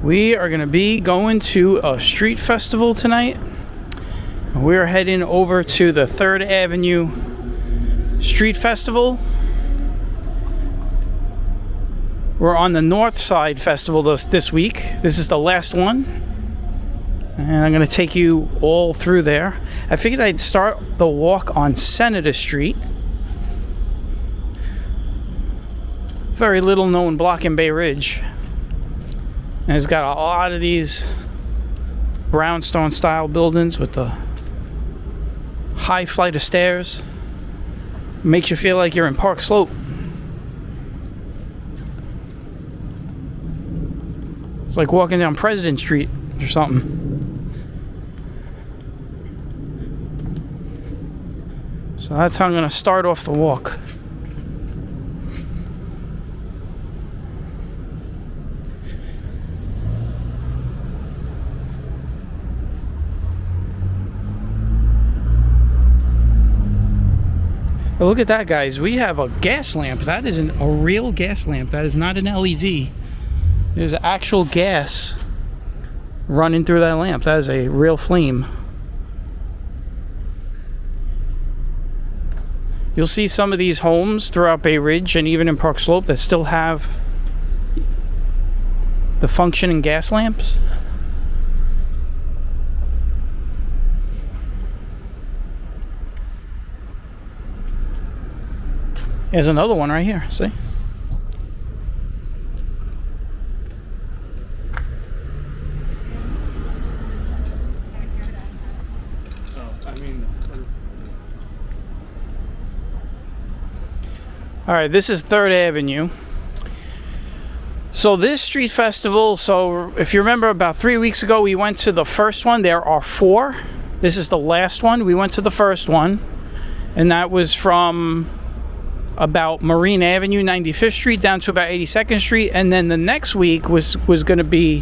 We are going to be going to a street festival tonight. We're heading over to the 3rd Avenue Street Festival. We're on the North Side Festival this week. This is the last one. And I'm going to take you all through there. I figured I'd start the walk on Senator Street. Very little known block in Bay Ridge. And it's got a lot of these brownstone style buildings with the high flight of stairs. Makes you feel like you're in Park Slope. It's like walking down President Street or something. So that's how I'm going to start off the walk. But look at that, guys. We have a gas lamp. That isn't a real gas lamp. That is not an LED. There's actual gas running through that lamp. That is a real flame. You'll see some of these homes throughout Bay Ridge and even in Park Slope that still have the functioning gas lamps. There's another one right here, see? All right, this is 3rd Avenue. So this street festival, so if you remember about 3 weeks ago, we went to the first one. There are 4. This is the last one. We went to the first one, and that was from about Marine Avenue, 95th Street, down to about 82nd Street. And then the next week was going to be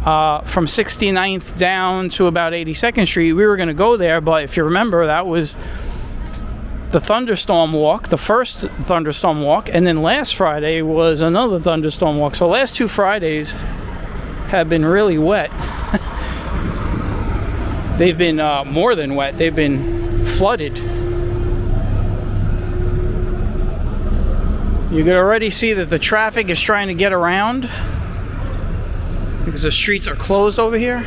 from 69th down to about 82nd Street. We were going to go there, but if you remember, that was the thunderstorm walk, the first thunderstorm walk, and then last Friday was another thunderstorm walk. So last 2 Fridays have been really wet. They've been more than wet. They've been flooded. You can already see that the traffic is trying to get around because the streets are closed over here.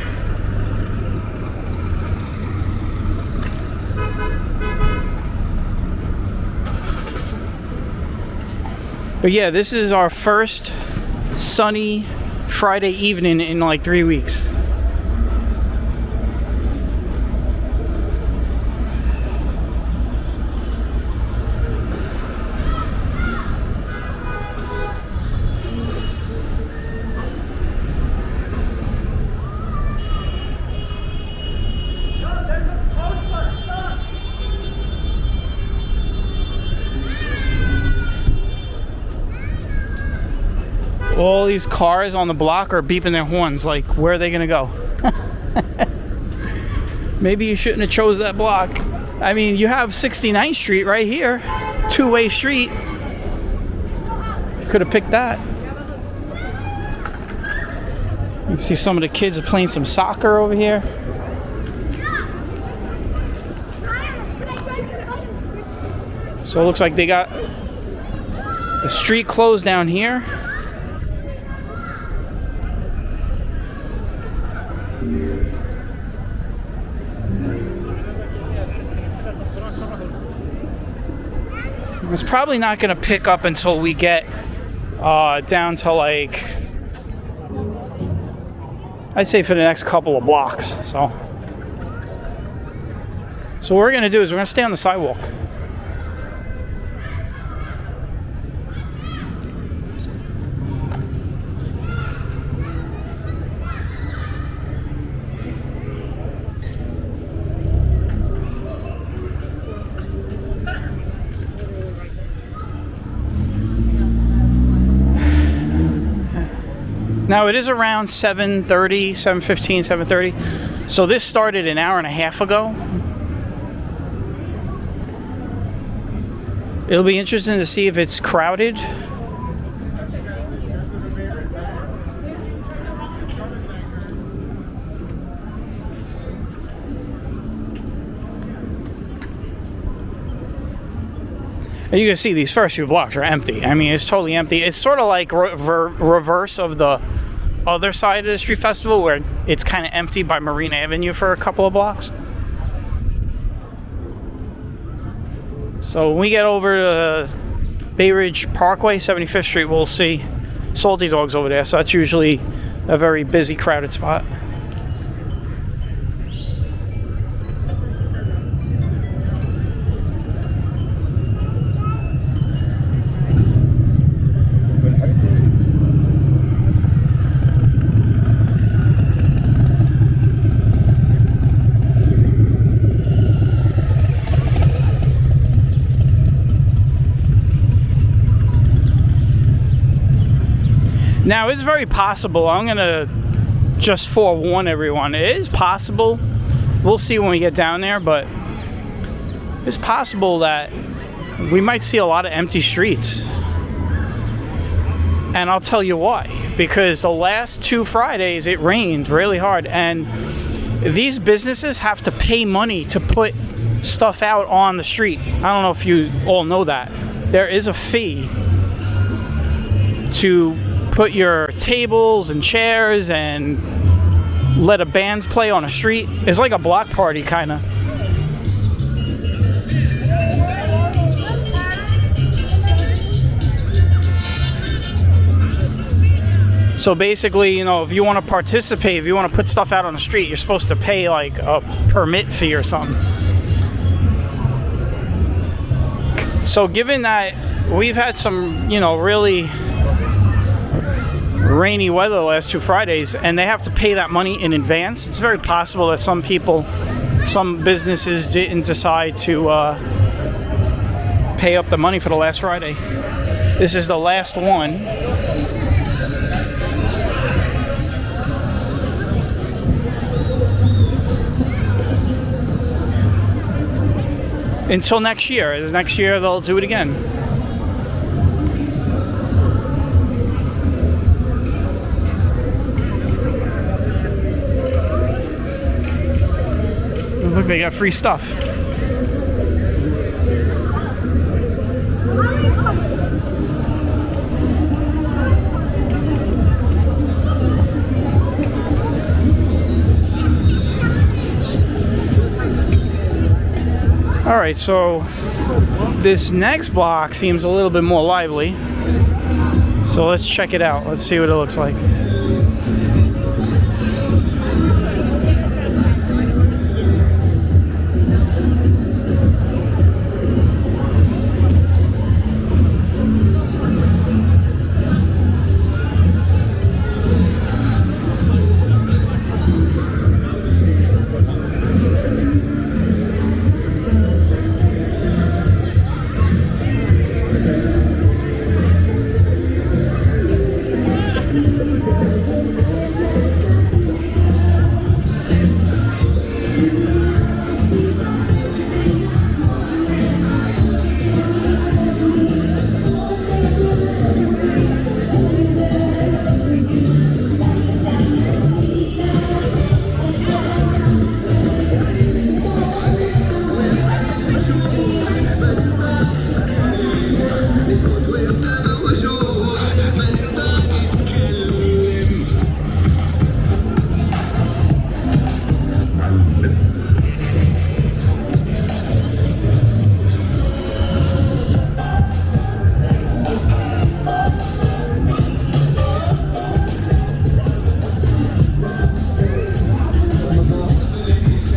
But yeah, this is our first sunny Friday evening in like 3 weeks. All these cars on the block are beeping their horns, like, where are they gonna go? Maybe you shouldn't have chose that block. I mean, you have 69th Street right here, 2-way street. Could have picked that. You see some of the kids are playing some soccer over here. So it looks like they got the street closed down here. It's probably not going to pick up until we get down to, like, I'd say for the next couple of blocks. So what we're going to do is we're going to stay on the sidewalk. Now it is around 7:30, 7:15, 7:30. So this started an hour and a half ago. It'll be interesting to see if it's crowded. And you can see these first few blocks are empty. I mean, it's totally empty. It's sort of like reverse of the other side of the street festival, where it's kind of empty by Marine Avenue for a couple of blocks. So when we get over to Bay Ridge Parkway, 75th Street, we'll see Salty Dogs over there. So that's usually a very busy, crowded spot. Now, it's very possible, I'm going to just forewarn everyone, it is possible, we'll see when we get down there, but it's possible that we might see a lot of empty streets. And I'll tell you why. Because the last 2 Fridays, it rained really hard, and these businesses have to pay money to put stuff out on the street. I don't know if you all know that. There is a fee to put your tables and chairs and let a band play on a street. It's like a block party, kind of. So basically, you know, if you want to participate, if you want to put stuff out on the street, you're supposed to pay like a permit fee or something. So given that we've had some, you know, really rainy weather the last 2 Fridays, and they have to pay that money in advance, it's very possible that some businesses didn't decide to pay up the money for the last Friday. This is the last one. Until next year. Next year they'll do it again. Look, they got free stuff. All right, so this next block seems a little bit more lively. So let's check it out. Let's see what it looks like.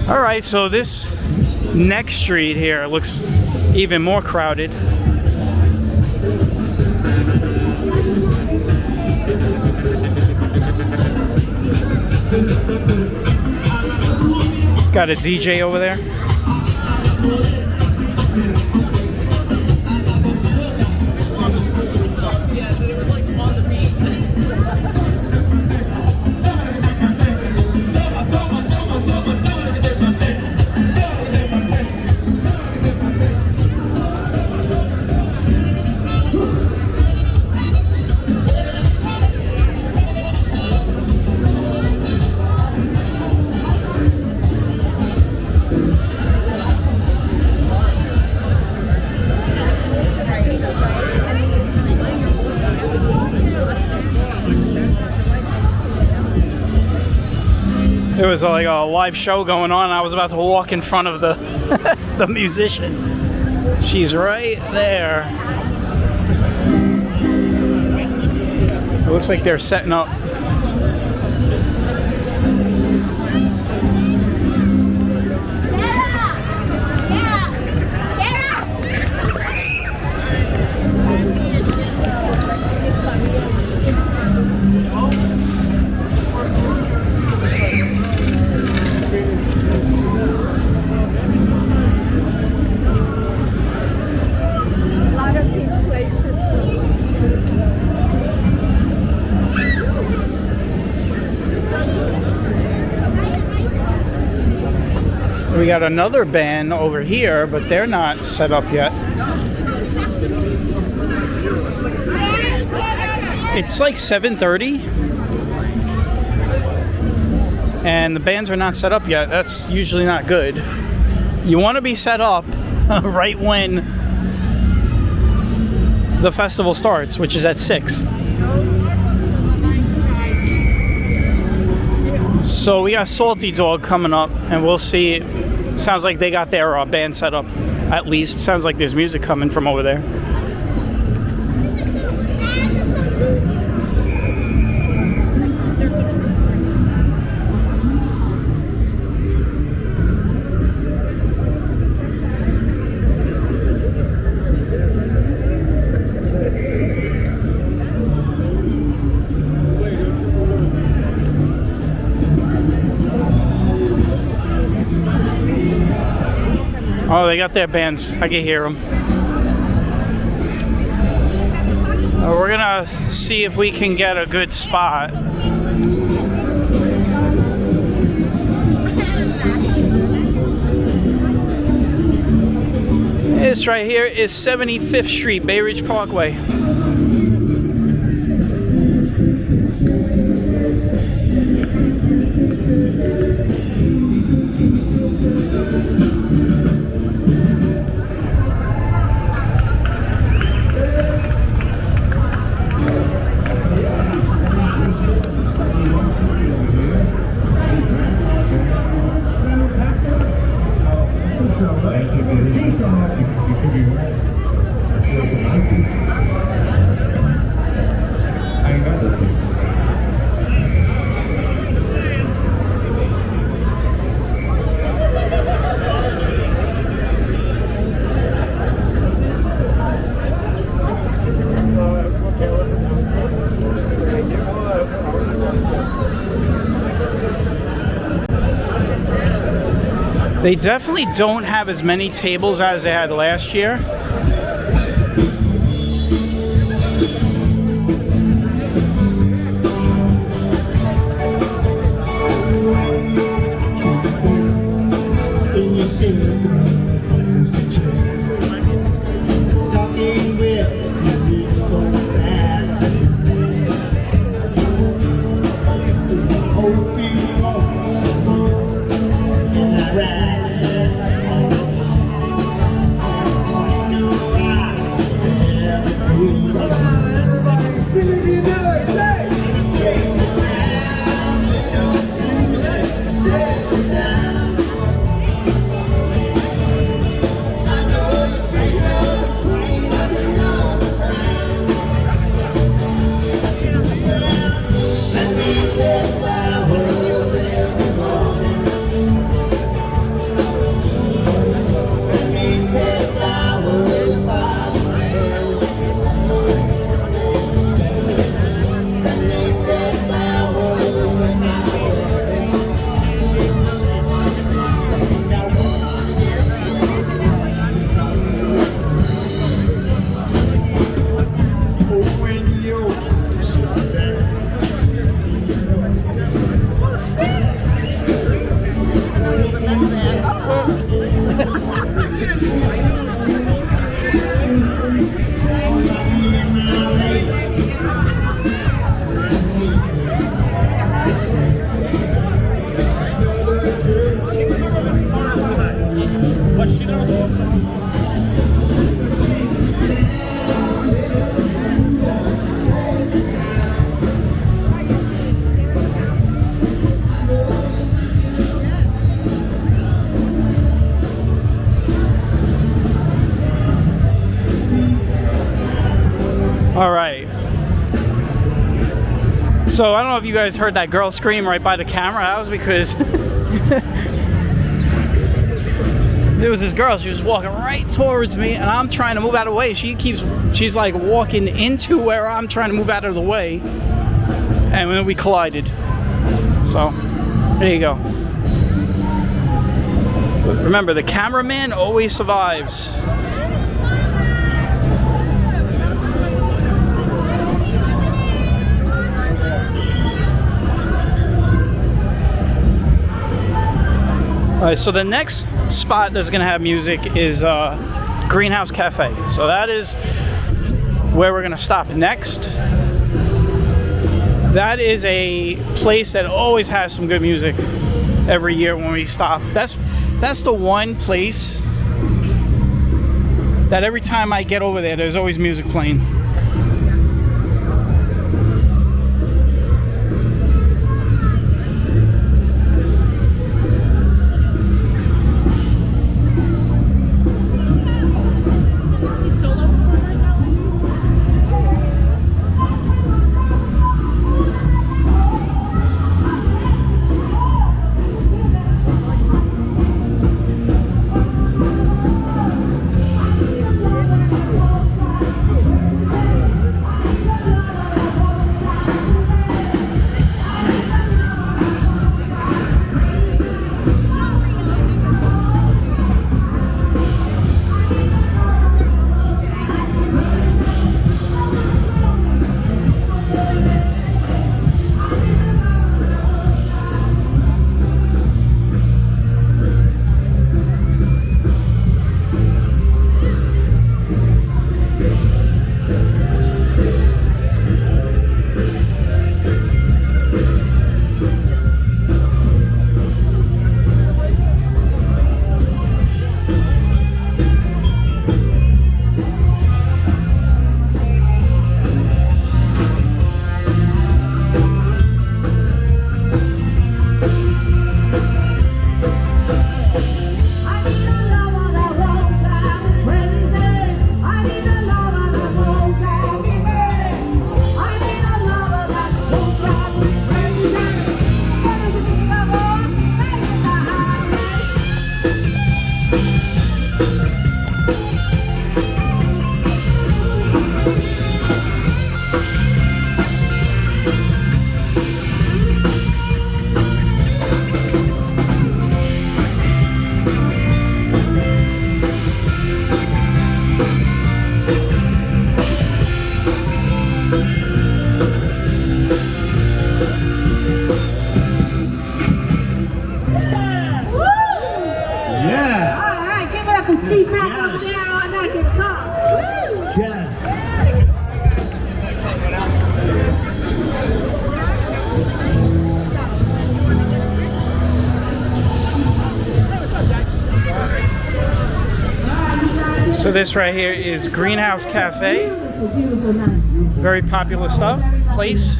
Alright, so this next street here looks even more crowded. Got a DJ over there. There was like a live show going on. I was about to walk in front of the the musician. She's right there. It looks like they're setting up. We got another band over here, but they're not set up yet. It's like 7:30, and the bands are not set up yet. That's usually not good. You want to be set up right when the festival starts, which is at 6. So we got Salty Dog coming up, and we'll see. Sounds like they got their band set up, at least. Sounds like there's music coming from over there. Oh, they got their bands. I can hear them. We're gonna see if we can get a good spot. This right here is 75th Street, Bay Ridge Parkway. They definitely don't have as many tables as they had last year. So I don't know if you guys heard that girl scream right by the camera. That was because there was this girl. She was walking right towards me, and I'm trying to move out of the way. She's like walking into where I'm trying to move out of the way, and then we collided. So there you go. Remember, the cameraman always survives. Alright, so the next spot that's gonna have music is Greenhouse Cafe. So that is where we're gonna stop next. That is a place that always has some good music every year when we stop. That's the one place that every time I get over there, there's always music playing. So this right here is Greenhouse Cafe. Very popular place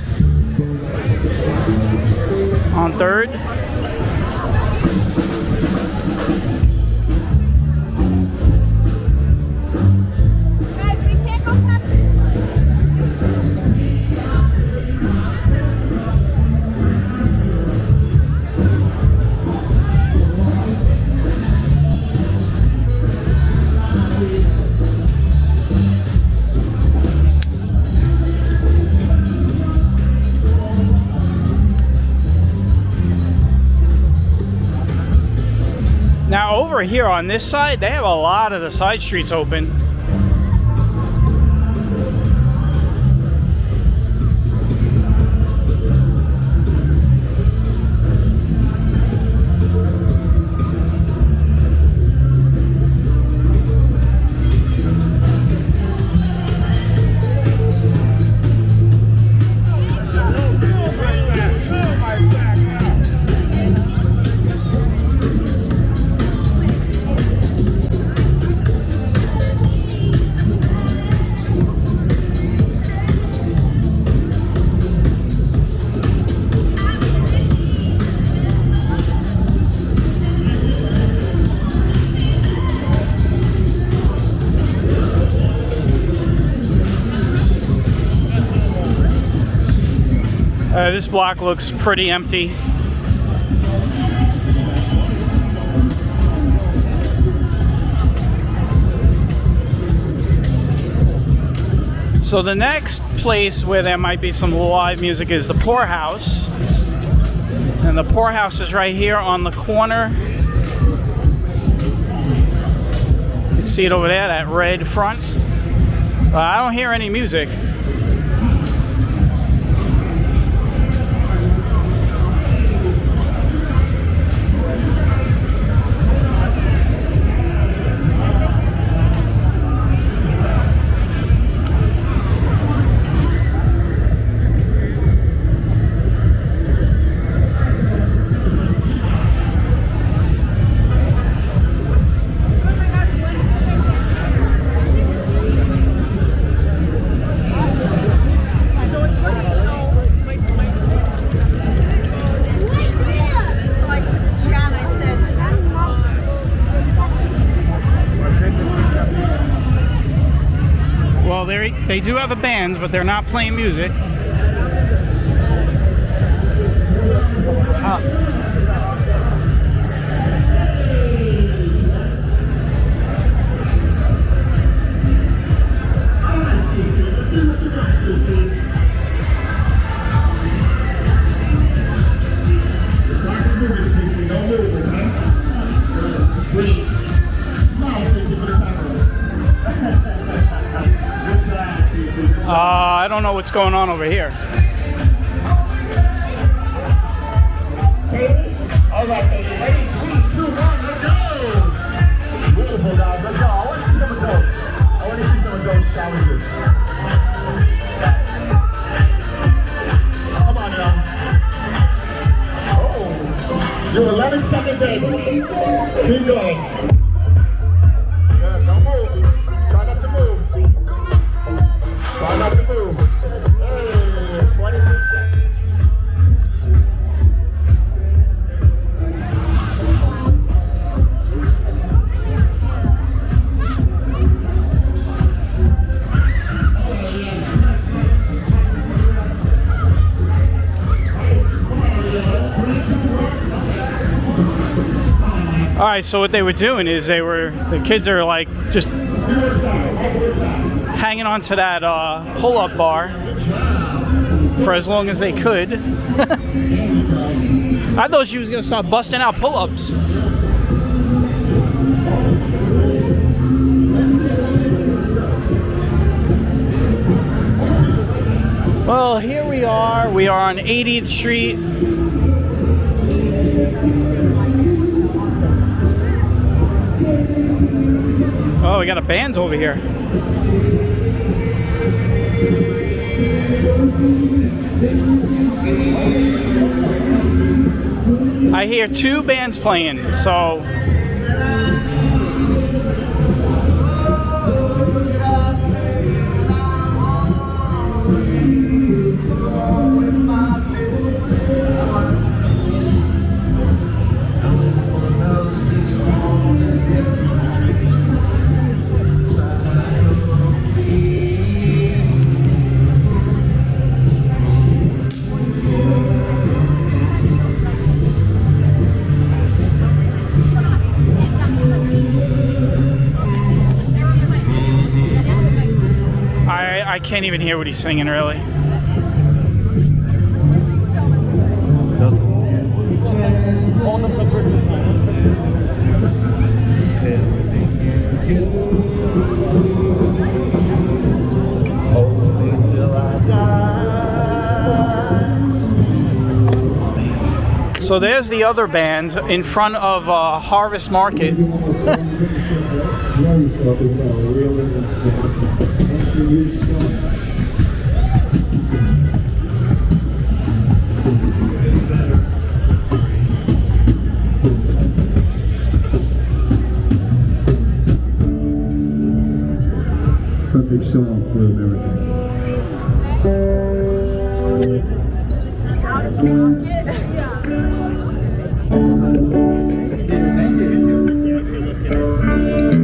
on 3rd. Now over here on this side, they have a lot of the side streets open. This block looks pretty empty. So the next place where there might be some live music is the Poorhouse. And the Poorhouse is right here on the corner. You can see it over there, that red front. But I don't hear any music. Well, they do have a band, but they're not playing music. I don't know what's going on over here. All right, baby. Ready? 3, 2, 1, let's go! Beautiful, guys. Let's go. I want to see some of those. I want to see some of those challenges. Come on, y'all. Oh, you're 11 seconds in. Keep going. Yeah, don't move. Try not to move. Try not to move. Hey, 22 seconds. All right, so what they were doing is the kids are like just hanging on to that pull-up bar for as long as they could. I thought she was gonna start busting out pull-ups. Well, here we are. We are on 80th Street. Oh, we got a band over here. I hear 2 bands playing, so I can't even hear what he's singing, really. So there's the other band in front of Harvest Market. Perfect song for America.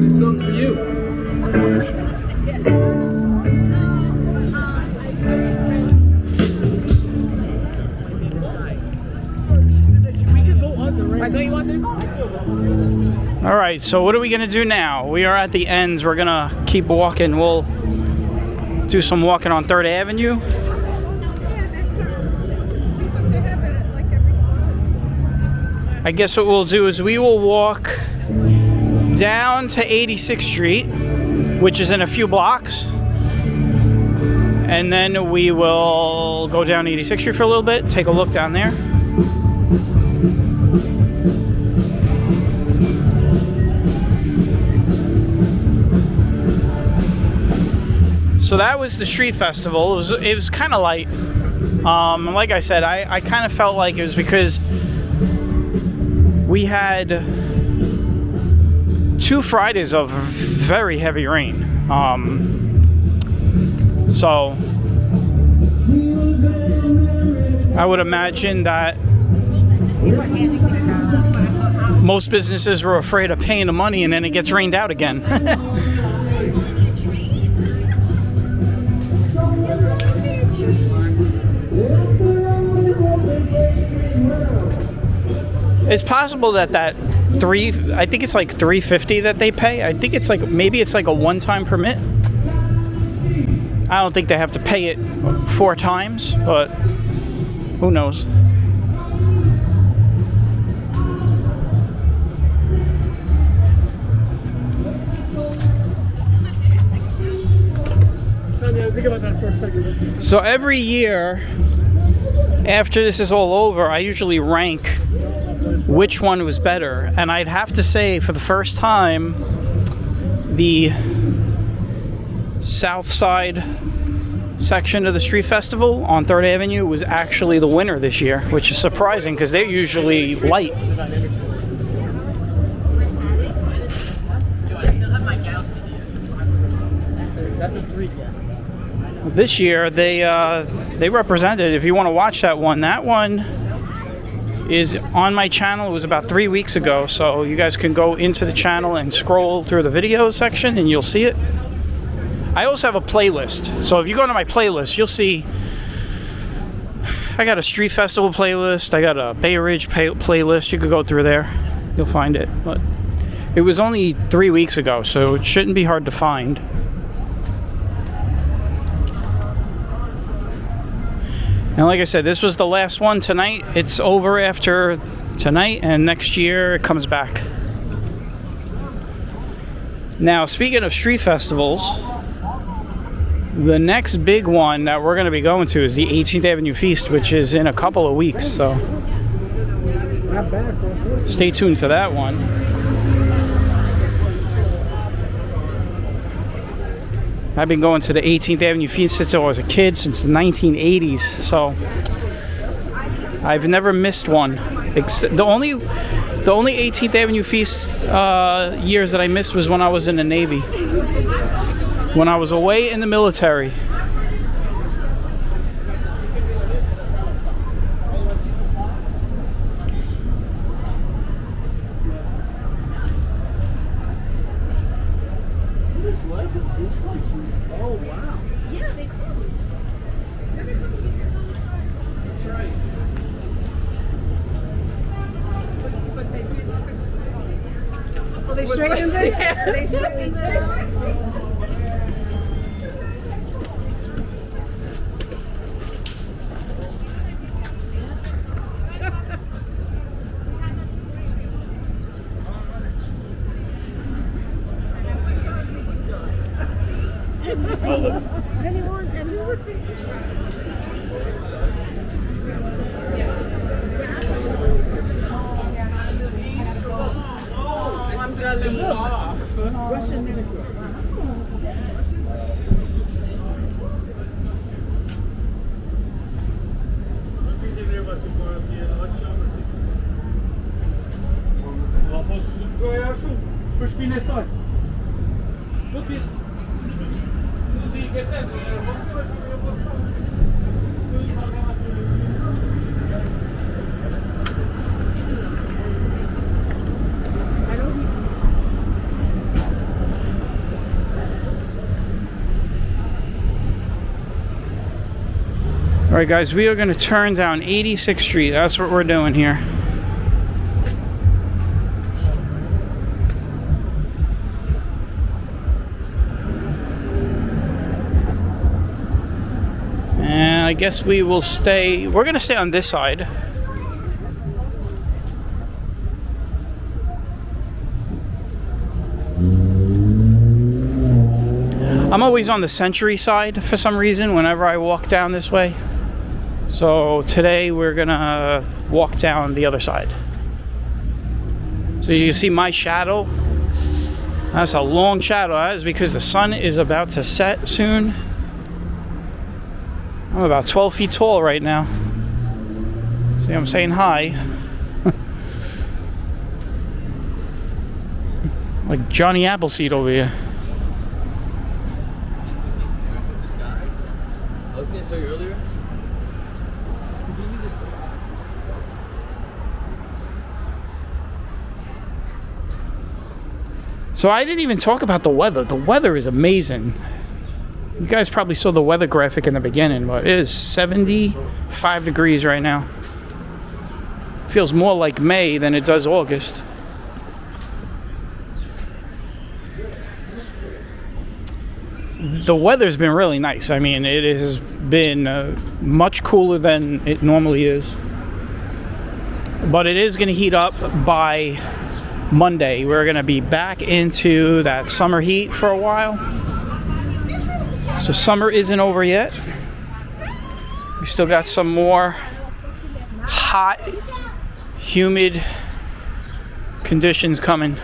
This song's for you. thought you wanted to go. All right, so what are we gonna do now? We are at the ends. We're gonna keep walking. We'll do some walking on 3rd Avenue. I guess what we'll do is we will walk down to 86th Street, which is in a few blocks. And then we will go down 86th Street for a little bit, take a look down there. So that was the street festival. It was kind of light. Like I said, I kind of felt like it was because we had 2 Fridays of very heavy rain. So I would imagine that most businesses were afraid of paying the money and then it gets rained out again. It's possible that I think it's like $350 that they pay. I think it's like, maybe it's like a one-time permit. I don't think they have to pay it 4 times, but who knows? Think about that for a second. So every year, after this is all over, I usually rank which one was better. And I'd have to say, for the first time, the south side section of the street festival on 3rd Avenue was actually the winner this year, which is surprising because they're usually light. That's a 3 guess. This year they represented. If you want to watch that one is on my channel. It was about 3 weeks ago, so you guys can go into the channel and scroll through the video section and you'll see it. I also have a playlist, so if you go to my playlist, you'll see I got a street festival playlist, I got a Bay Ridge playlist. You could go through there, you'll find it. But it was only 3 weeks ago, so it shouldn't be hard to find. And like I said, this was the last one tonight. It's over after tonight, and next year it comes back. Now, speaking of street festivals, the next big one that we're going to be going to is the 18th Avenue Feast, which is in a couple of weeks. So stay tuned for that one. I've been going to the 18th Avenue Feast since I was a kid, since the 1980s. So I've never missed one. The only 18th Avenue Feast years that I missed was when I was in the Navy. When I was away in the military. Oh, wow. Yeah, they closed. That's right. But they did fix the sign. Oh, they straightened it? Yeah, they straightened it. Anyone would be. I'm drilling off. Russian vinegar. All right, guys, we are going to turn down 86th Street. That's what we're doing here. guess we will stay. We're gonna stay on this side. I'm always on the Century side for some reason whenever I walk down this way. So today we're gonna walk down the other side. So you can see my shadow. That's a long shadow. That is because the sun is about to set soon. I'm about 12 feet tall right now. See, I'm saying hi. Like Johnny Appleseed over here. I was going to tell you earlier. So I didn't even talk about the weather. The weather is amazing. You guys probably saw the weather graphic in the beginning, but it is 75 degrees right now. Feels more like May than it does August. The weather's been really nice. I mean, it has been much cooler than it normally is. But it is going to heat up by Monday. We're going to be back into that summer heat for a while. So summer isn't over yet. We still got some more hot, humid conditions coming.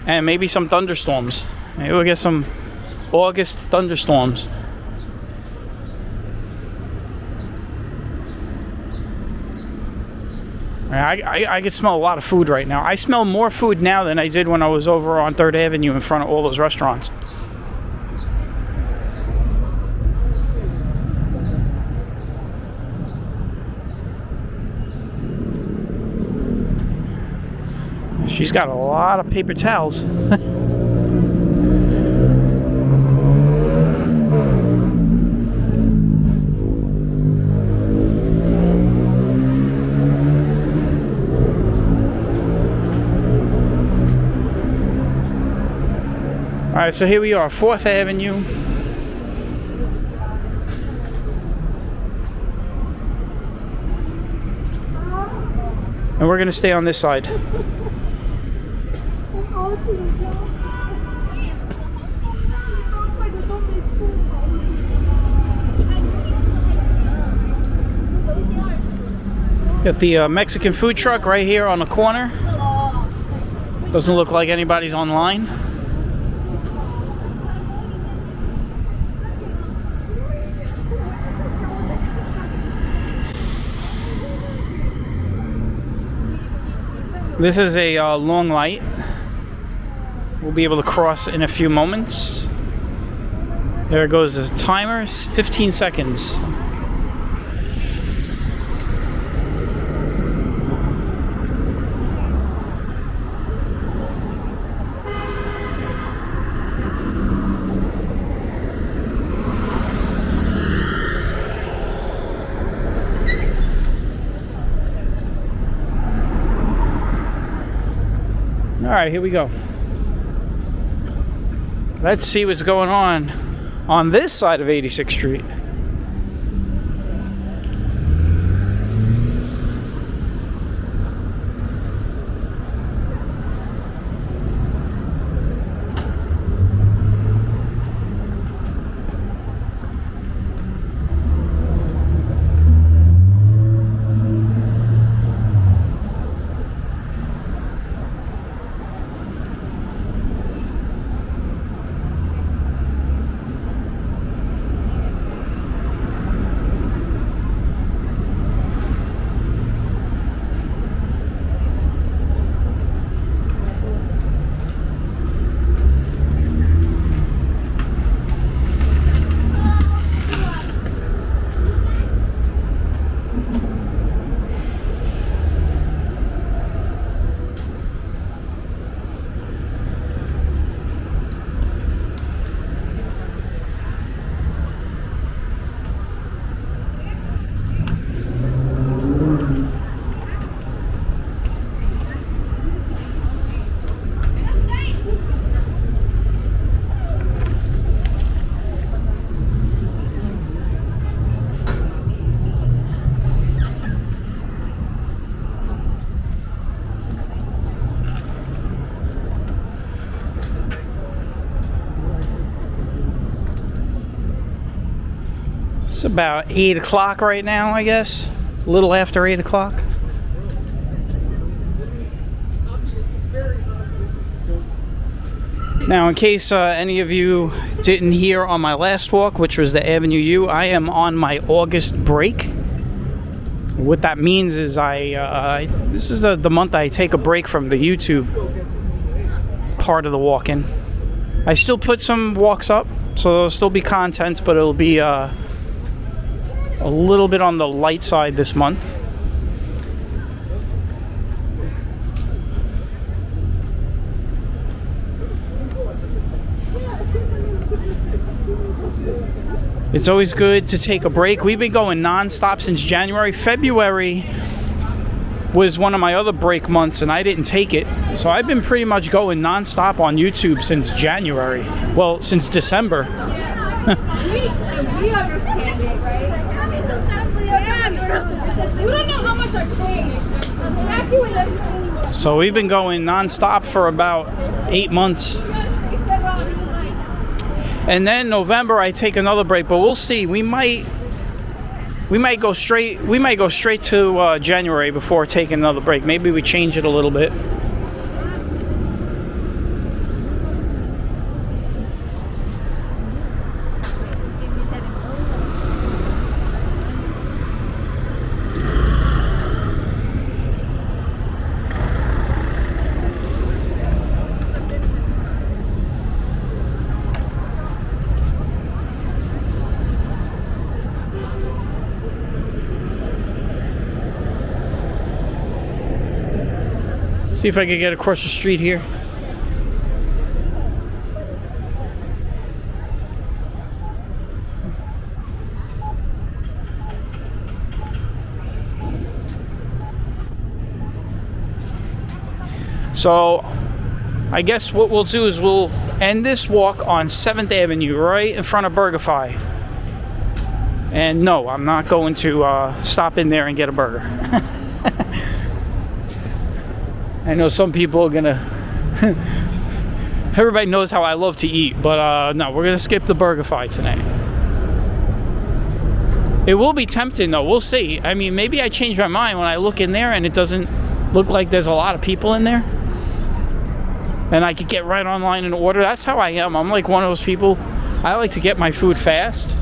And maybe some thunderstorms. Maybe we'll get some August thunderstorms. I can smell a lot of food right now. I smell more food now than I did when I was over on 3rd Avenue in front of all those restaurants. She's got a lot of paper towels. Alright, so here we are, 4th Avenue. And we're going to stay on this side. Got the Mexican food truck right here on the corner. Doesn't look like anybody's online. This is a long light. We'll be able to cross in a few moments. There goes the timer, 15 seconds. All right, here we go. Let's see what's going on this side of 86th Street. about 8 o'clock right now, I guess. A little after 8 o'clock. Now, in case any of you didn't hear on my last walk, which was the Avenue U, I am on my August break. What that means is this is the month I take a break from the YouTube part of the walking. I still put some walks up, so there'll still be content, but it'll be a little bit on the light side this month. It's always good to take a break. We've been going non-stop since January. February was one of my other break months, and I didn't take it. So I've been pretty much going non-stop on YouTube since January. Well, since December. We understand it, right? You don't know how much I've changed. So we've been going non-stop for about 8 months. And then November I take another break, but we'll see. We might go straight to January before taking another break. Maybe we change it a little bit. See if I can get across the street here. So I guess what we'll do is we'll end this walk on 7th Avenue, right in front of BurgerFi. And no, I'm not going to stop in there and get a burger. I know some people are gonna everybody knows how I love to eat, but no, we're gonna skip the BurgerFi tonight. It will be tempting though, we'll see. I mean, maybe I change my mind when I look in there and it doesn't look like there's a lot of people in there. And I could get right online and order. That's how I am. I'm like one of those people, I like to get my food fast.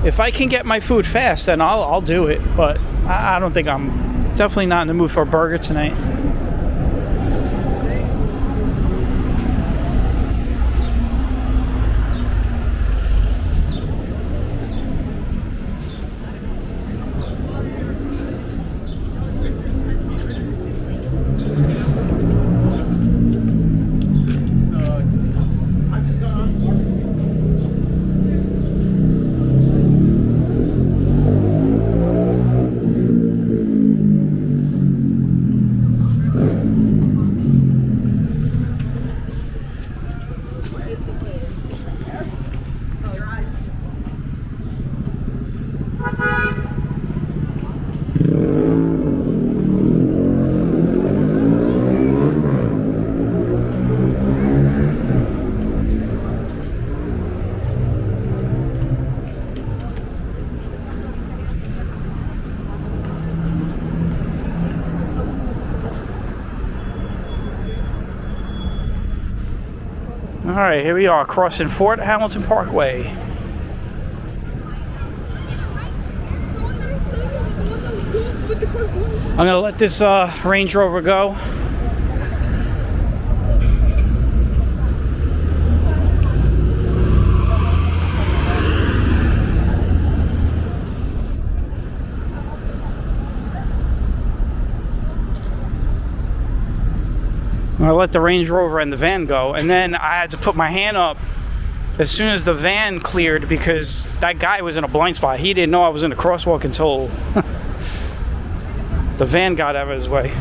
If I can get my food fast, then I'll do it, but I don't think I'm definitely not in the mood for a burger tonight. All right, here we are crossing Fort Hamilton Parkway. I'm gonna let this Range Rover go. I let the Range Rover and the van go, and then I had to put my hand up as soon as the van cleared because that guy was in a blind spot. He didn't know I was in a crosswalk until the van got out of his way.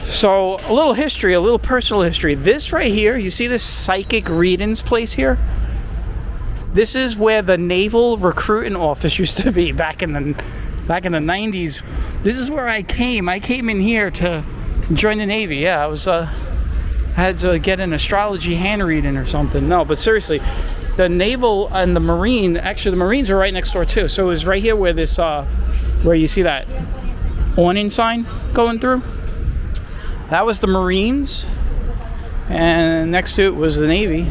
So a little history, a little personal history. This right here, you see this Psychic Readings place here? This is where the Naval Recruiting Office used to be back in the 90s. This is where I came. I came in here to Join the Navy. Yeah, I was had to get an astrology hand reading or something. No, but seriously, the Naval and the Marine, actually the Marines are right next door too. So it was right here where this, where you see that awning sign going through. That was the Marines, and next to it was the Navy.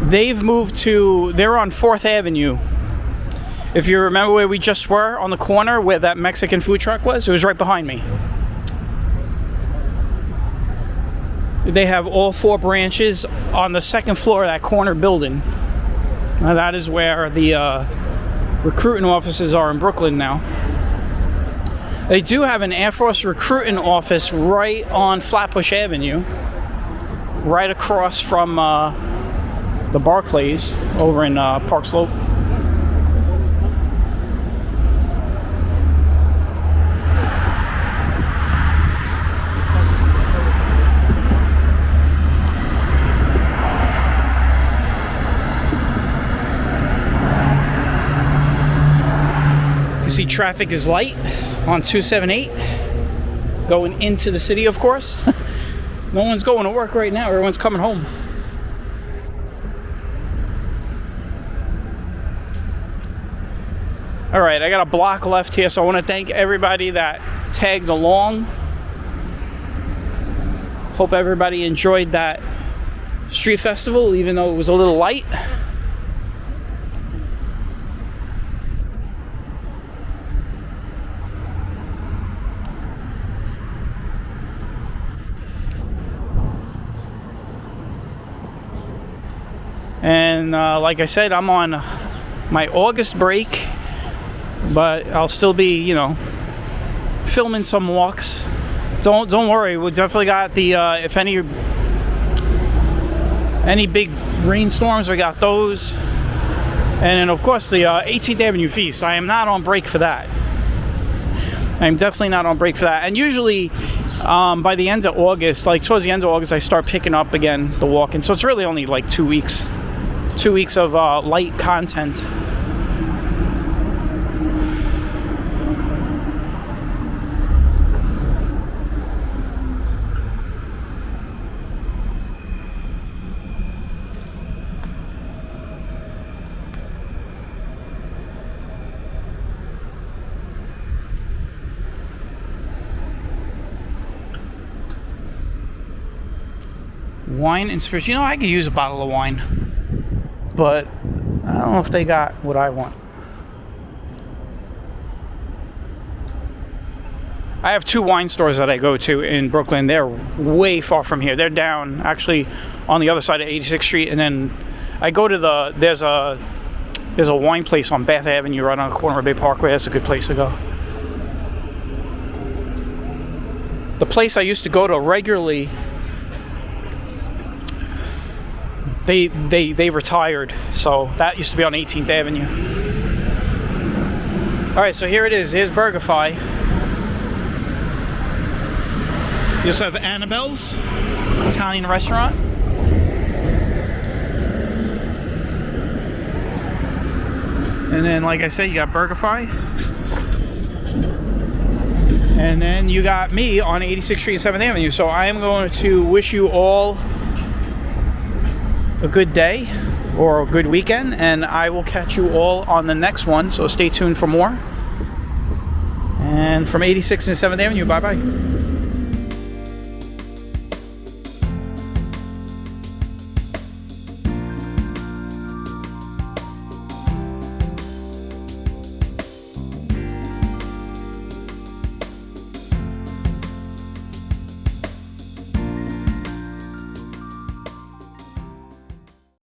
They've moved to, they're on 4th Avenue. If you remember where we just were, on the corner where that Mexican food truck was, it was right behind me. They have all 4 branches on the 2nd floor of that corner building. Now that is where the recruiting offices are in Brooklyn now. They do have an Air Force recruiting office right on Flatbush Avenue, right across from the Barclays over in Park Slope. You see traffic is light on 278 going into the city, of course. No one's going to work right now. Everyone's coming home. All right, I got a block left here, so I want to thank everybody that tagged along. Hope everybody enjoyed that street festival, even though it was a little light. And like I said, I'm on my August break, but I'll still be, you know, filming some walks. Don't worry, we definitely got the if any big rainstorms, we got those. And then of course the 18th Avenue Feast. I am not on break for that. I'm definitely not on break for that. And usually by the end of August, like towards the end of August, I start picking up again the walking. So it's really only like 2 weeks. 2 weeks of light content. Wine and spirits. You know, I could use a bottle of wine, but I don't know if they got what I want. I have 2 wine stores that I go to in Brooklyn. They're way far from here. They're down actually on the other side of 86th Street, and then I go to there's a wine place on Bath Avenue right on the corner of Bay Parkway. That's a good place to go. The place I used to go to regularly, They retired, so that used to be on 18th Avenue. All right, so here it is. Here's BurgerFi. You also have Annabelle's Italian restaurant. And then, like I said, you got BurgerFi. And then you got me on 86th Street and 7th Avenue. So I am going to wish you all a good day or a good weekend, and I will catch you all on the next one, so stay tuned for more. And from 86th and 7th Avenue, bye bye.